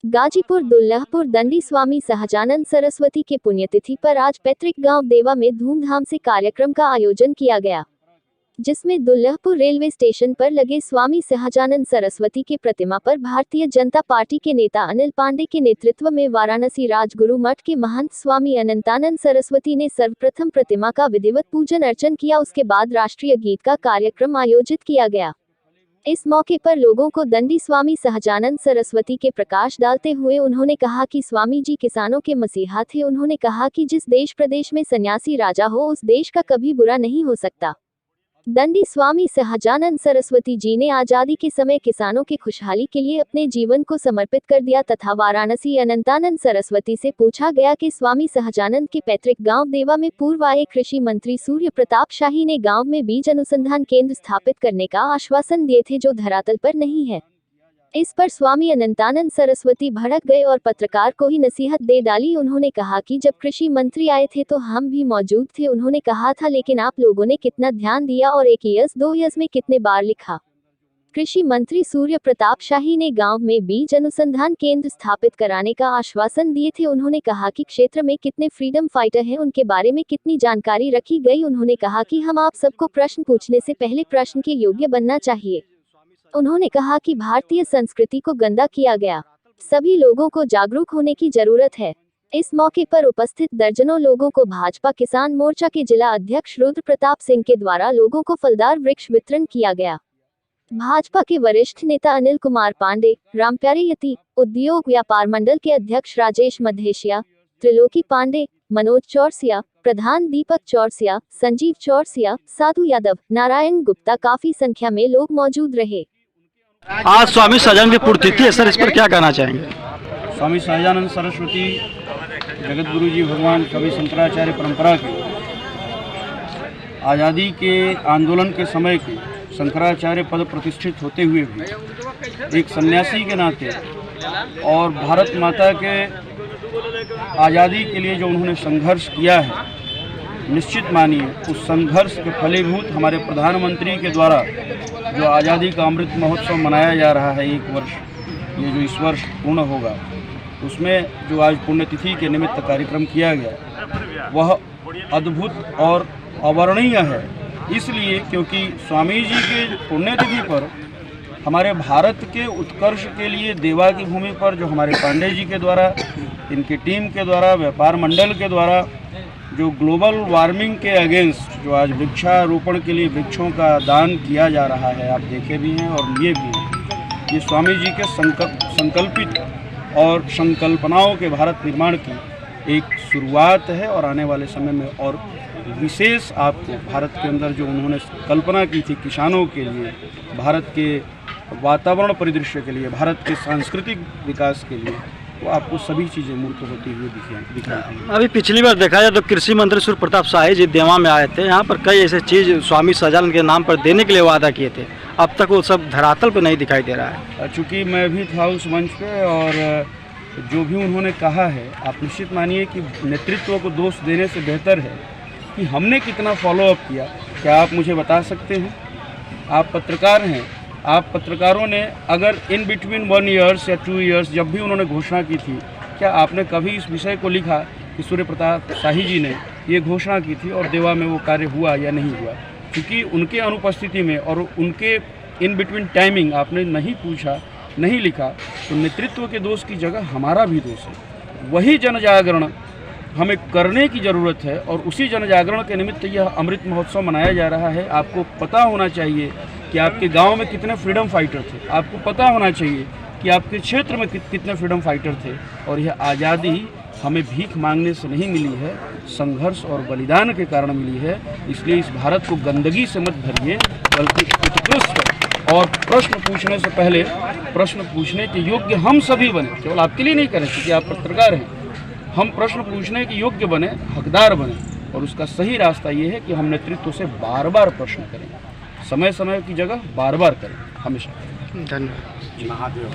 गाजीपुर दुल्लहपुर दंडी स्वामी सहजानंद सरस्वती के पुण्यतिथि पर आज पैतृक गांव देवा में धूमधाम से कार्यक्रम का आयोजन किया गया, जिसमें दुल्लहपुर रेलवे स्टेशन पर लगे स्वामी सहजानंद सरस्वती के प्रतिमा पर भारतीय जनता पार्टी के नेता अनिल पांडे के नेतृत्व में वाराणसी राजगुरु मठ के महंत स्वामी अनंतानंद सरस्वती ने सर्वप्रथम प्रतिमा का विधिवत पूजन अर्चन किया। उसके बाद राष्ट्रीय गीत का कार्यक्रम आयोजित किया गया। इस मौके पर लोगों को दंडी स्वामी सहजानंद सरस्वती के प्रकाश डालते हुए उन्होंने कहा कि स्वामी जी किसानों के मसीहा थे। उन्होंने कहा कि जिस देश प्रदेश में सन्यासी राजा हो उस देश का कभी बुरा नहीं हो सकता। दंडी स्वामी सहजानंद सरस्वती जी ने आजादी के समय किसानों की खुशहाली के लिए अपने जीवन को समर्पित कर दिया तथा वाराणसी अनंतानंद सरस्वती से पूछा गया कि स्वामी सहजानंद के पैतृक गांव देवा में पूर्व आए कृषि मंत्री सूर्य प्रताप शाही ने गांव में बीज अनुसंधान केंद्र स्थापित करने का आश्वासन दिए थे, जो धरातल पर नहीं है। इस पर स्वामी अनंतानंद सरस्वती भड़क गए और पत्रकार को ही नसीहत दे डाली। उन्होंने कहा कि जब कृषि मंत्री आए थे तो हम भी मौजूद थे। उन्होंने कहा था लेकिन आप लोगों ने कितना ध्यान दिया और 1 ईयर्स 2 ईयर्स में कितने बार लिखा। कृषि मंत्री सूर्य प्रताप शाही ने गांव में बीज अनुसंधान केंद्र स्थापित कराने का आश्वासन दिए थे। उन्होंने कहा कि क्षेत्र में कितने फ्रीडम फाइटर हैं, उनके बारे में कितनी जानकारी रखी गई। उन्होंने कहा कि हम आप सबको प्रश्न पूछने से पहले प्रश्न के योग्य बनना चाहिए। उन्होंने कहा कि भारतीय संस्कृति को गंदा किया गया, सभी लोगों को जागरूक होने की जरूरत है। इस मौके पर उपस्थित दर्जनों लोगों को भाजपा किसान मोर्चा के जिला अध्यक्ष रुद्र प्रताप सिंह के द्वारा लोगों को फलदार वृक्ष वितरण किया गया। भाजपा के वरिष्ठ नेता अनिल कुमार पांडे, रामप्यारे यति, उद्योग व्यापार मंडल के अध्यक्ष राजेश मधेशिया, त्रिलोकी पांडे, मनोज चौरसिया, प्रधान दीपक चौरसिया, संजीव चौरसिया, साधु यादव, नारायण गुप्ता काफी संख्या में लोग मौजूद रहे। आज स्वामी सहजानंद की पुण्यतिथि है सर, इस पर क्या कहना चाहेंगे? स्वामी सहजानंद सरस्वती जगत गुरु जी भगवान कवि शंकराचार्य परंपरा के आज़ादी के आंदोलन के समय के शंकराचार्य पद प्रतिष्ठित होते हुए भी एक सन्यासी के नाते और भारत माता के आज़ादी के लिए जो उन्होंने संघर्ष किया है, निश्चित मानिए उस संघर्ष के फलीभूत हमारे प्रधानमंत्री के द्वारा जो आज़ादी का अमृत महोत्सव मनाया जा रहा है 1 वर्ष, ये जो इस वर्ष पूर्ण होगा, उसमें जो आज पुण्यतिथि के निमित्त कार्यक्रम किया गया वह अद्भुत और अवर्णनीय है। इसलिए क्योंकि स्वामी जी के पुण्यतिथि पर हमारे भारत के उत्कर्ष के लिए देवा की भूमि पर जो हमारे पांडे जी के द्वारा, इनकी टीम के द्वारा, व्यापार मंडल के द्वारा जो ग्लोबल वार्मिंग के अगेंस्ट जो आज वृक्षारोपण के लिए वृक्षों का दान किया जा रहा है, आप देखे भी हैं और लिए भी हैं। ये स्वामी जी के संकल्पित और संकल्पनाओं के भारत निर्माण की एक शुरुआत है और आने वाले समय में और विशेष आपको भारत के अंदर जो उन्होंने कल्पना की थी किसानों के लिए, भारत के वातावरण परिदृश्य के लिए, भारत के सांस्कृतिक विकास के लिए, वो आपको सभी चीज़ें मूर्त होती हुई दिखाई। अभी पिछली बार देखा जाए तो कृषि मंत्री सूर्य प्रताप शाही जी देवा में आए थे, यहाँ पर कई ऐसे चीज़ स्वामी सहजानंद के नाम पर देने के लिए वादा किए थे, अब तक वो सब धरातल पर नहीं दिखाई दे रहा है। चूँकि मैं भी था उस मंच पे और जो भी उन्होंने कहा है, आप निश्चित मानिए कि नेतृत्व को दोष देने से बेहतर है कि हमने कितना फॉलोअप किया। क्या आप मुझे बता सकते हैं? आप पत्रकार हैं, आप पत्रकारों ने अगर इन बिटवीन 1 ईयर्स या 2 ईयर्स जब भी उन्होंने घोषणा की थी, क्या आपने कभी इस विषय को लिखा कि सूर्य प्रताप शाही जी ने ये घोषणा की थी और देवा में वो कार्य हुआ या नहीं हुआ? क्योंकि उनके अनुपस्थिति में और उनके इन बिटवीन टाइमिंग आपने नहीं पूछा, नहीं लिखा, तो नेतृत्व के दोष की जगह हमारा भी दोष है। वही जन जागरण हमें करने की ज़रूरत है और उसी जन जागरण के निमित्त यह अमृत महोत्सव मनाया जा रहा है। आपको पता होना चाहिए कि आपके गांव में कितने फ्रीडम फाइटर थे, आपको पता होना चाहिए कि आपके क्षेत्र में कितने फ्रीडम फाइटर थे। और यह आज़ादी हमें भीख मांगने से नहीं मिली है, संघर्ष और बलिदान के कारण मिली है। इसलिए इस भारत को गंदगी से मत भरिए, बल्कि उत्कृष्ट और प्रश्न पूछने से पहले प्रश्न पूछने के योग्य हम सभी बने। केवल आपके लिए नहीं करें क्योंकि आप पत्रकार हैं, हम प्रश्न पूछने के योग्य बने, हकदार बने। और उसका सही रास्ता ये है कि हम नेतृत्व से बार बार प्रश्न करें, समय समय की जगह बार बार करें, हमेशा। धन्यवाद। महादेव।